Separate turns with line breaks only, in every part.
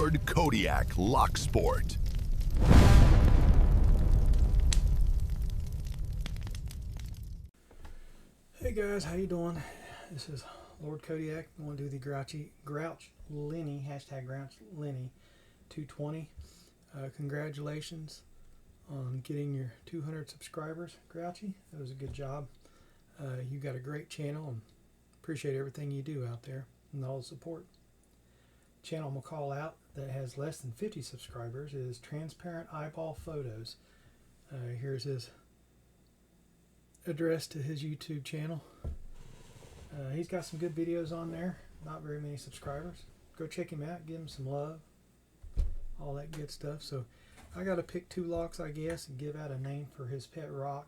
Lord Kodiak Lock Sport.
Hey guys, how you doing? This is Lord Kodiak. I want to do the Grouch Lenny, hashtag Grouch Lenny 220. Congratulations on getting your 200 subscribers, Grouchy. That was a good job. You got a great channel and appreciate everything you do out there and all the support. Channel I'm going to call out that has less than 50 subscribers is Transparent Eyeball Photos. Here's his address to his YouTube channel. He's got some good videos on there, not very many subscribers. Go check him out, give him some love, all that good stuff. So I got to pick two locks, I guess, and give out a name for his pet rock.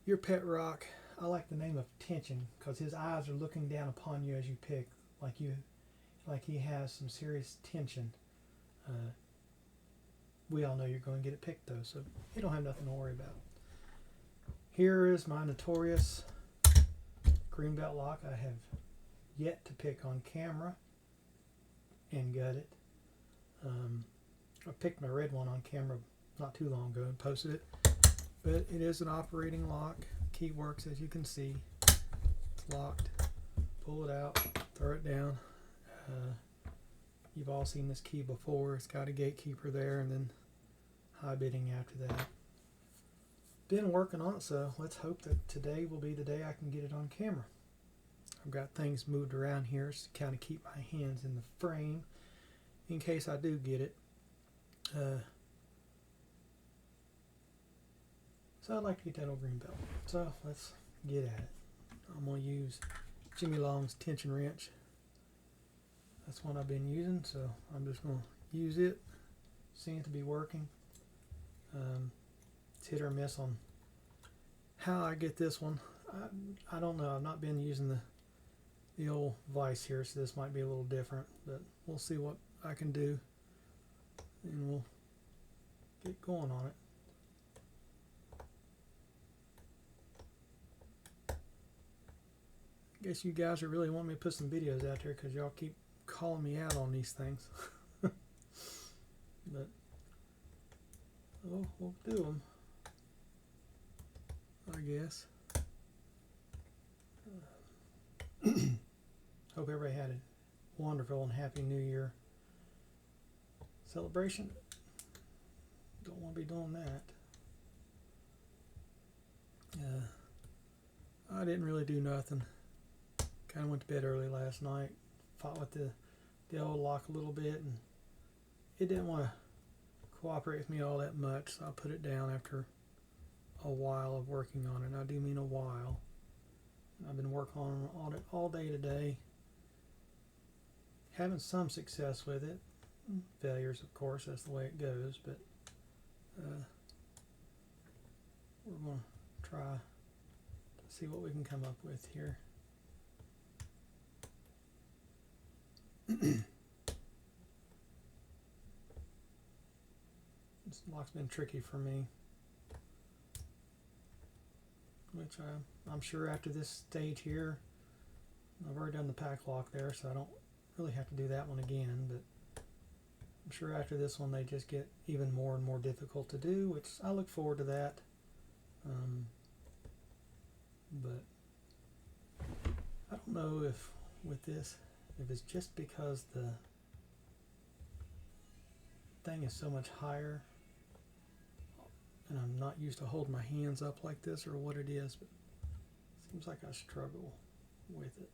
Your pet rock, I like the name of Tension because his eyes are looking down upon you as you pick, like he has some serious tension. We all know you're going to get it picked though, so you don't have nothing to worry about. Here is my notorious greenbelt lock I have yet to pick on camera and gut it. I picked my red one on camera not too long ago and posted it, but it is an operating lock. Key works, as you can see. It's locked. Pull it out, throw it down. You've all seen this key before. It's got a gatekeeper there and then high bidding after that. Been working on it, so let's hope that today will be the day I can get it on camera. I've got things moved around here to kind of keep my hands in the frame in case I do get it. So I'd like to get that old green belt. So let's get at it. I'm going to use Jimmy Long's tension wrench. That's one I've been using, so I'm just going to use it. Seems to be working. It's hit or miss on how I get this one. I don't know. I've not been using the old vise here, so this might be a little different, but we'll see what I can do and we'll get going on it. I guess you guys are really wanting me to put some videos out there because y'all keep calling me out on these things. But we'll do them, I guess. Hope everybody had a wonderful and happy New Year celebration. Don't want to be doing that. I didn't really do nothing. Kind of went to bed early last night. Fought with the old lock a little bit, and it didn't want to cooperate with me all that much, so I put it down after a while of working on it. And I do mean a while. I've been working on it all day today. Having some success with it. Failures, of course, that's the way it goes, but we're going to try to see what we can come up with here. This lock's been tricky for me, which I'm sure after this stage here, I've already done the pack lock there, so I don't really have to do that one again, but I'm sure after this one they just get even more and more difficult to do, which I look forward to that. But I don't know if with this, if it's just because the thing is so much higher and I'm not used to holding my hands up like this or what it is, but it seems like I struggle with it.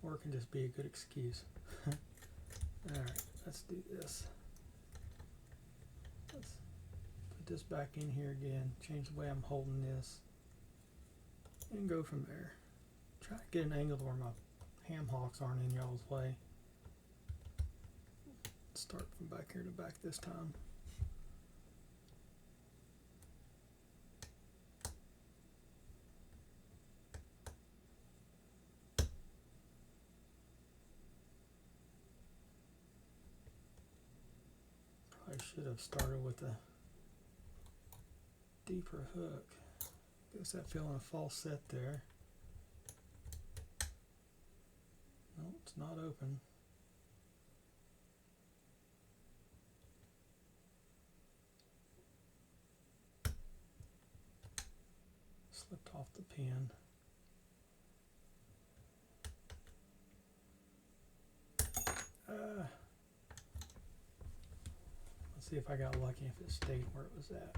Or it can just be a good excuse. Alright, let's do this. Let's put this back in here again, change the way I'm holding this, and go from there. Try to get an angle where my ham hocks aren't in y'all's way. Start from back here to back this time. Probably should have started with a deeper hook. Guess I fell in a false set there. it's not open. Slipped off the pin. Let's see if I got lucky if it stayed where it was at.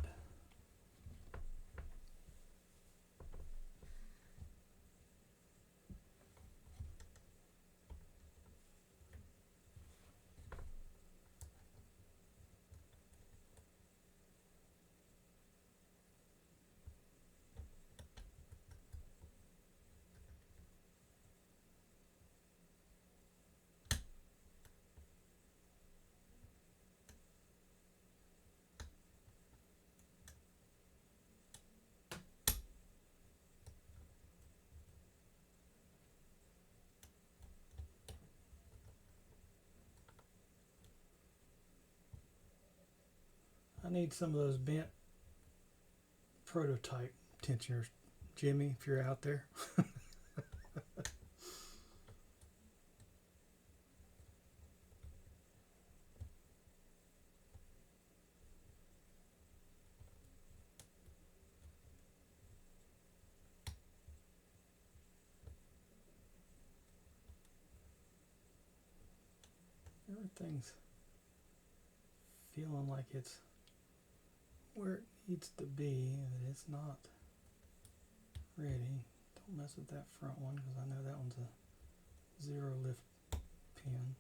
I need some of those bent prototype tensioners. Jimmy, if you're out there. Everything's feeling like it's where it needs to be, and it's not ready. Don't mess with that front one because I know that one's a zero lift pin.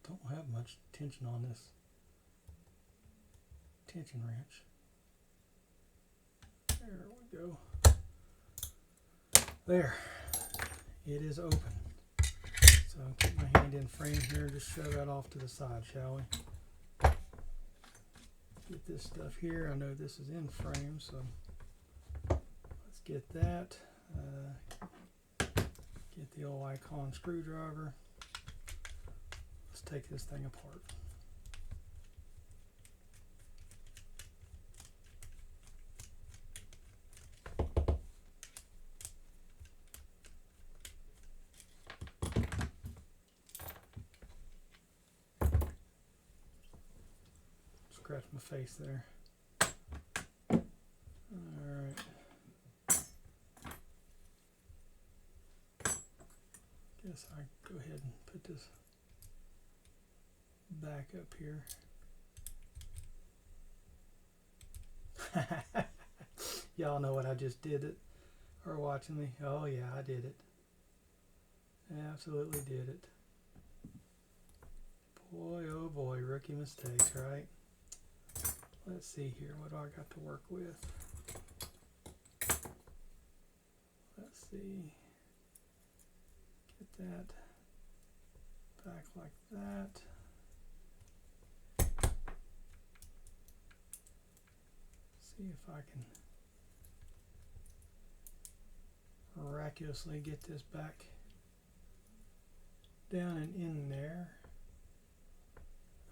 Don't have much tension on this tension wrench. There we go. There. It is open. So keep my hand in frame here and just shove that off to the side, shall we? Get this stuff here. I know this is in frame, so let's get that. Get the old Icon screwdriver. Let's take this thing apart. Scratch my face there. Alright. Guess I go ahead and put this back up here. Y'all know what I just did it, or watching me. Oh yeah, I did it. Absolutely did it. Boy, oh boy, rookie mistakes, right? Let's see here, what do I got to work with? Let's see. Get that back like that. See if I can miraculously get this back down and in there.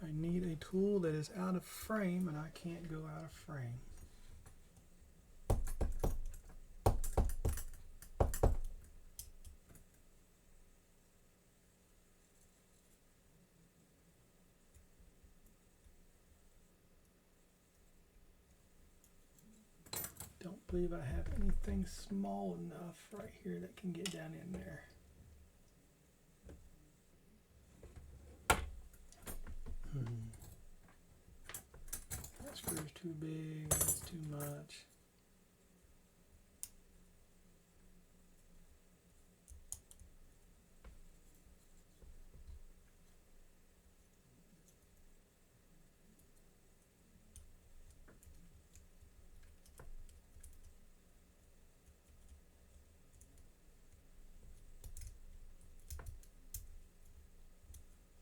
I need a tool that is out of frame, and I can't go out of frame. Don't believe I have anything small enough right here that can get down in there. That screw's too big, that's too much.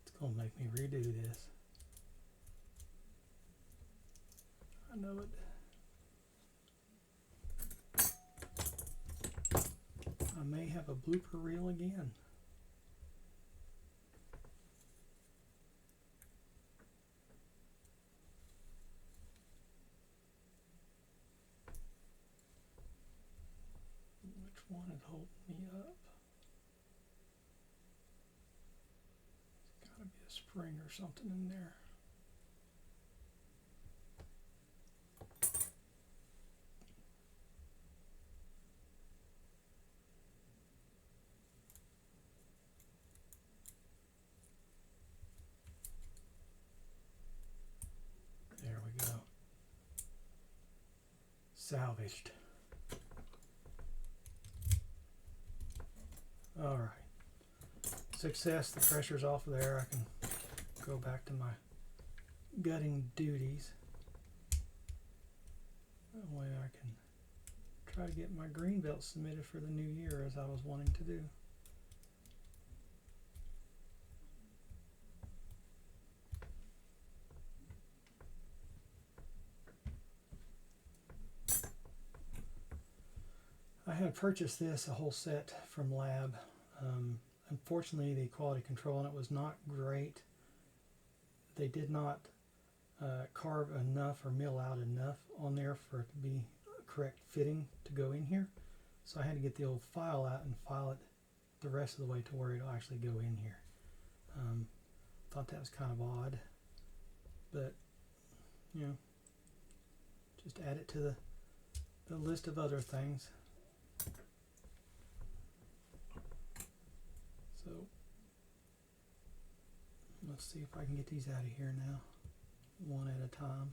It's gonna make me redo this. I know it. I may have a blooper reel again. wanted to hold me up. There's got to be a spring or something in there. There we go. Salvaged. All right. Success. The pressure's off of there. I can go back to my gutting duties. That way I can try to get my green belt submitted for the new year as I was wanting to do. I had purchased this, a whole set from Lab. Unfortunately, the quality control on it was not great. They did not carve enough or mill out enough on there for it to be correct fitting to go in here. So I had to get the old file out and file it the rest of the way to where it'll actually go in here. Thought that was kind of odd, but you know, just add it to the list of other things. So let's see if I can get these out of here now, one at a time.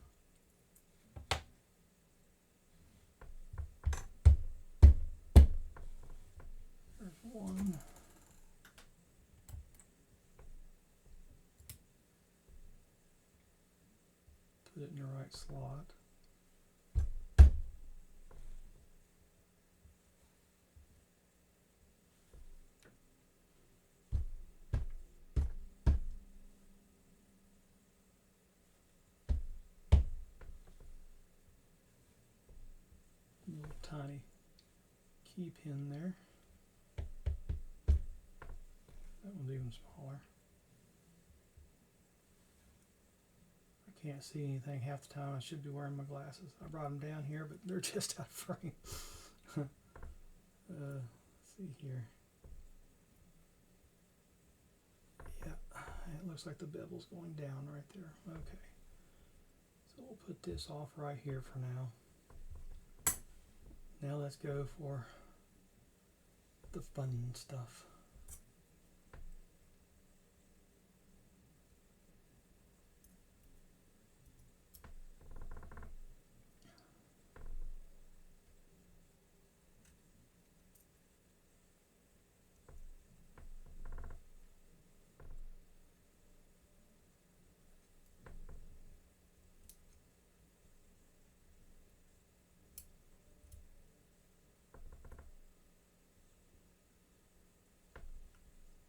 There's one. Put it in the right slot. Little tiny key pin there. That one's even smaller. I can't see anything half the time. I should be wearing my glasses. I brought them down here, but they're just out of frame. Let's see here. Yeah, it looks like the bevel's going down right there. Okay. So we'll put this off right here for now. Now let's go for the fun stuff.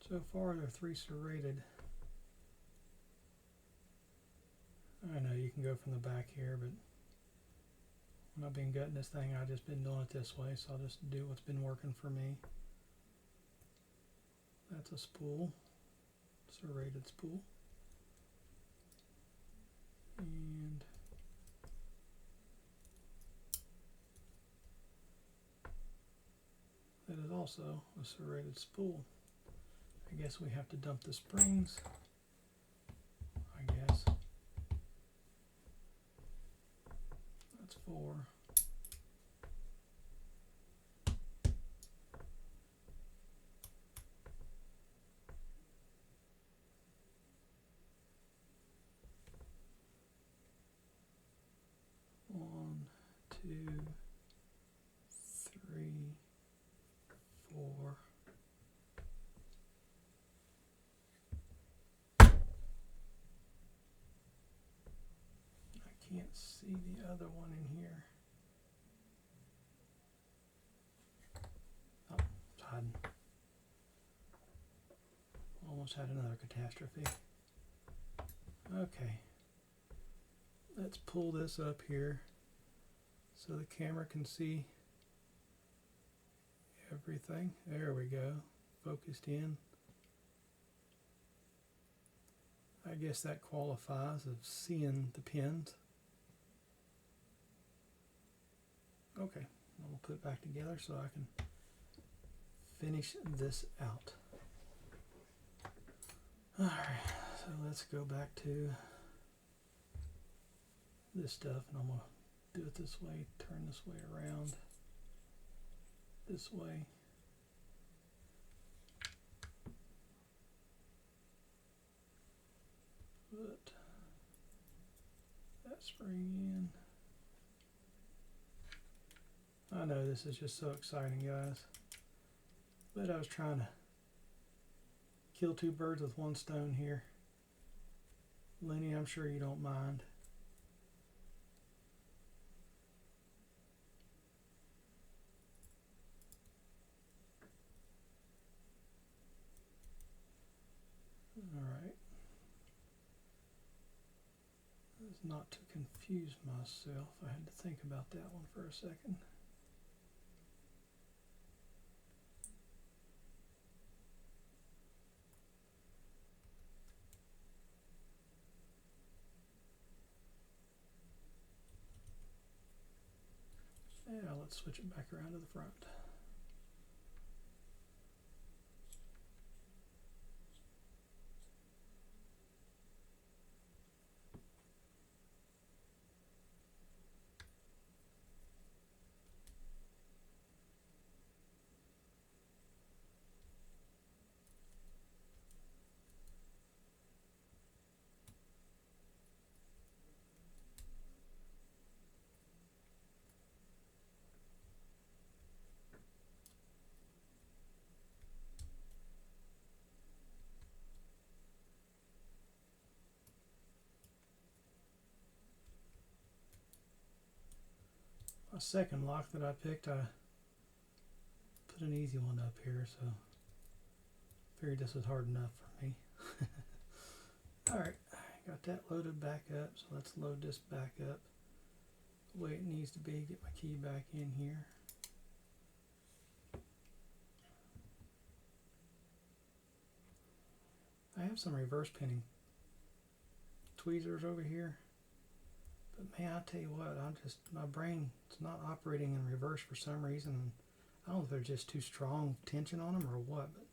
So far, they're 3 serrated. I know you can go from the back here, but when I've been gutting this thing, I've just been doing it this way, so I'll just do what's been working for me. That's a spool, serrated spool. And that is also a serrated spool. I guess we have to dump the springs. I guess. That's 4. One, 2, 3, 4. Can't see the other one in here. Oh, it's hiding. Almost had another catastrophe. Okay. Let's pull this up here so the camera can see everything. There we go. Focused in. I guess that qualifies of seeing the pins. Okay, I'll put it back together so I can finish this out. Alright, so let's go back to this stuff, and I'm going to do it this way, turn this way around, this way. Put that spring in. I know this is just so exciting, guys, but I was trying to kill two birds with one stone here. Lenny, I'm sure you don't mind. Alright. Not to confuse myself, I had to think about that one for a second. Yeah, let's switch it back around to the front. My second lock that I picked, I put an easy one up here, so figured this was hard enough for me. Alright, got that loaded back up, so let's load this back up the way it needs to be. Get my key back in here. I have some reverse pinning tweezers over here, but man, I tell you what, my brain's not operating in reverse for some reason. I don't know if there's just too strong tension on them or what, but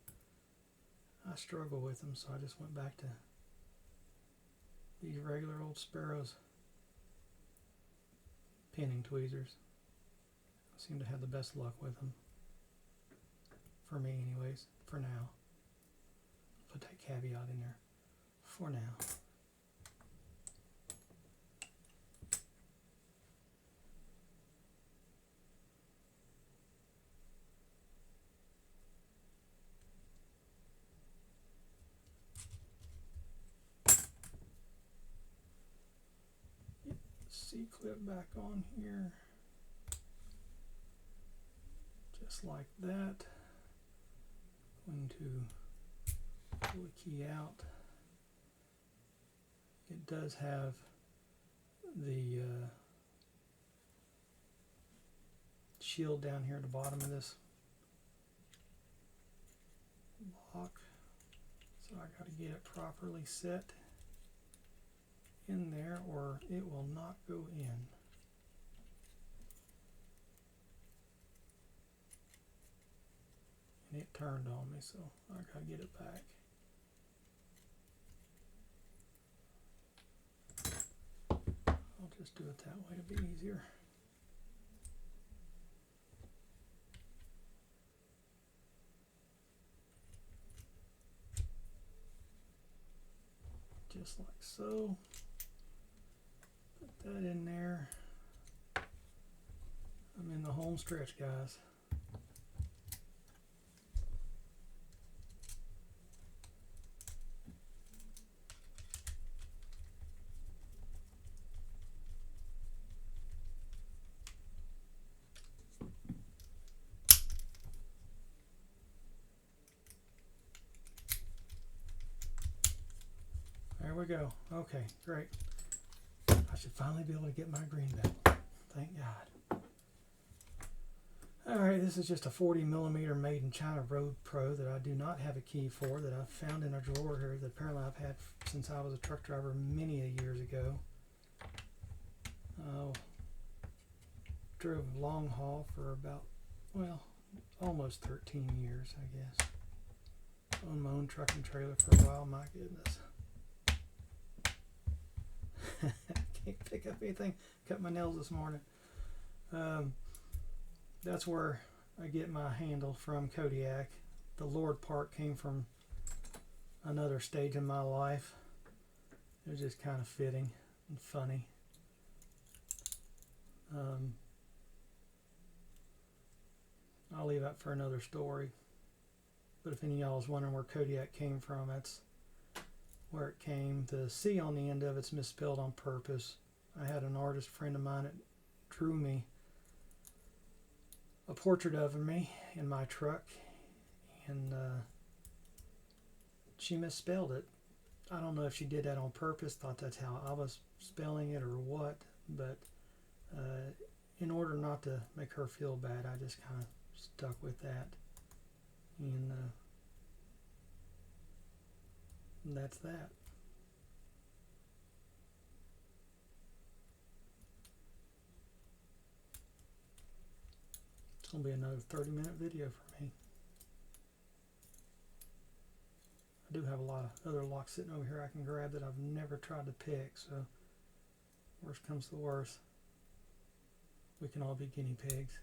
I struggle with them, so I just went back to these regular old Sparrows pinning tweezers. I seem to have the best luck with them, for me anyways, for now. Put that caveat in there, for now. C-clip back on here, just like that. Going to pull the key out. It does have the shield down here at the bottom of this lock, so I got to get it properly set in there or it will not go in. And it turned on me, so I gotta get it back. I'll just do it that way to be easier. Just like so. Put that in there. I'm in the home stretch, guys. There we go. Okay, great. I should finally be able to get my green belt. Thank God. Alright, this is just a 40mm made in China Road Pro that I do not have a key for, that I found in a drawer here that apparently I've had since I was a truck driver many years ago. Drove long haul for about, well, almost 13 years, I guess. Owned my own truck and trailer for a while. My goodness. Can't pick up anything. Cut my nails this morning. That's where I get my handle from, Kodiak. The Lord part came from another stage in my life. It was just kind of fitting and funny. I'll leave that for another story. But if any of y'all is wondering where Kodiak came from, that's where it came. The C on the end of it's misspelled on purpose. I had an artist friend of mine that drew me a portrait of me in my truck, and she misspelled it. I don't know if she did that on purpose, thought that's how I was spelling it or what, but in order not to make her feel bad, I just kind of stuck with that, and that's that. It's going to be another 30-minute video for me. I do have a lot of other locks sitting over here I can grab that I've never tried to pick, so worst comes to worst, we can all be guinea pigs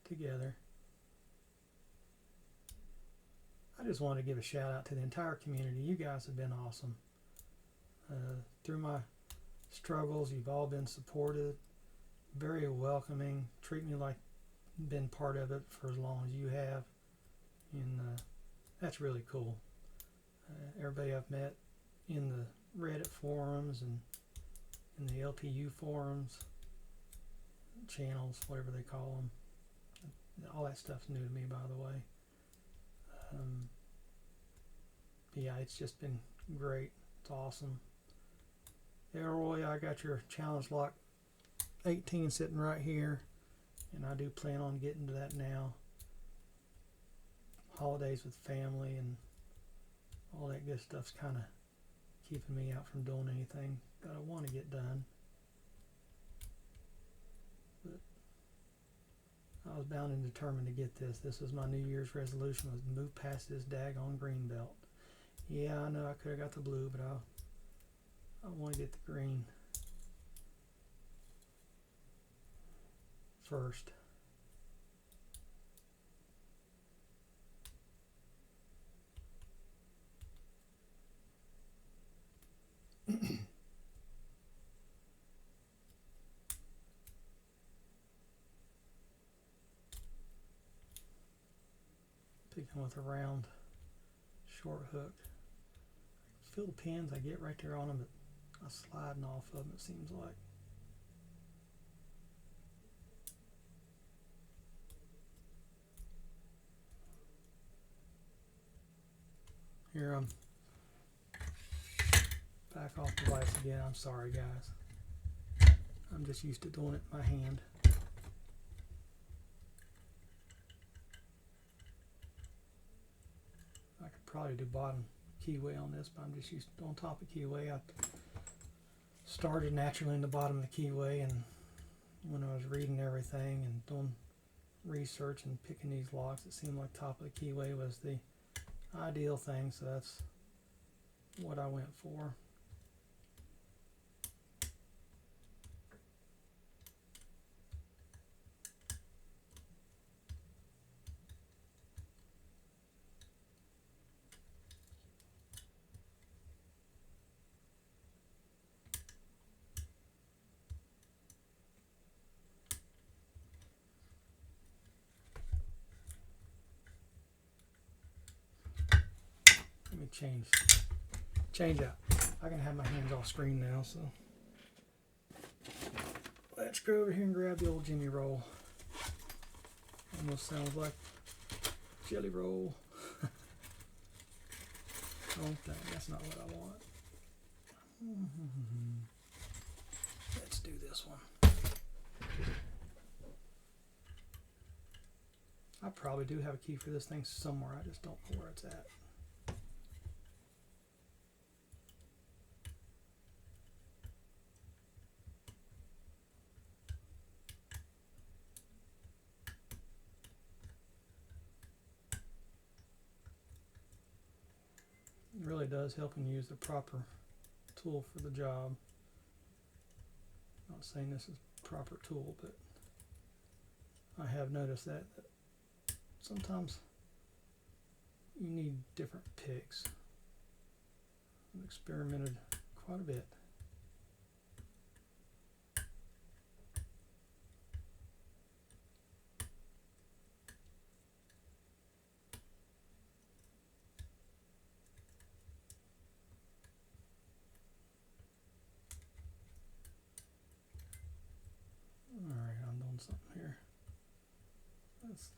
together. I just wanted to give a shout out to the entire community. You guys have been awesome. Through my struggles, you've all been supportive, very welcoming, treat me like been part of it for as long as you have, and that's really cool. Everybody I've met in the Reddit forums and in the LPU forums, channels, whatever they call them, all that stuff's new to me, by the way. Yeah, it's just been great. It's awesome. Elroy, I got your challenge lock 18 sitting right here, and I do plan on getting to that now. Holidays with family and all that good stuff's kind of keeping me out from doing anything that I want to get done. But I was bound and determined to get this. This was my New Year's resolution, was to move past this daggone green belt. Yeah, I know I could have got the blue, but I want to get the green first. Picking with a round short hook. Feel the pins I get right there on them, but I'm sliding off of them, it seems like. Here I'm back off the vise again. I'm sorry, guys. I'm just used to doing it in my hand. I could probably do bottom keyway on this, but I'm just used to on top of keyway. I started naturally in the bottom of the keyway, and when I was reading everything and doing research and picking these locks, it seemed like top of the keyway was the ideal thing, so that's what I went for. Let me change up. I can have my hands off screen now, so let's go over here and grab the old Jimmy roll. Almost sounds like jelly roll. Don't think that's not what I want. Let's do this one. I probably do have a key for this thing somewhere. I just don't know where it's at. It really does help when you use the proper tool for the job. Not saying this is a proper tool, but I have noticed that sometimes you need different picks. I've experimented quite a bit. Alright, I'm doing something here. Let's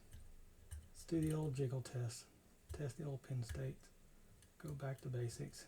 do the old jiggle test. Test the old pin state. Go back to basics.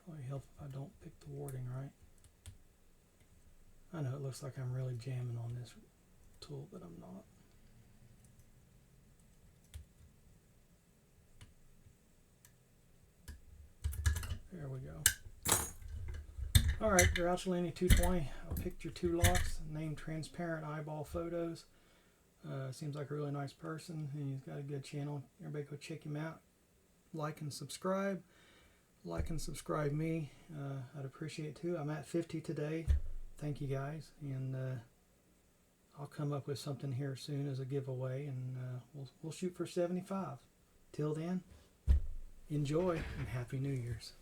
Probably help if I don't pick the wording right. I know it looks like I'm really jamming on this tool, but I'm not. There we go. Alright, Grouch Lenny 220. I picked your two locks, named Transparent Eyeball Photos. Seems like a really nice person, and he's got a good channel. Everybody go check him out. Like and subscribe. Like and subscribe me. I'd appreciate it too. I'm at 50 today. Thank you guys, and I'll come up with something here soon as a giveaway, and we'll shoot for 75. Till then, enjoy and Happy New Year's.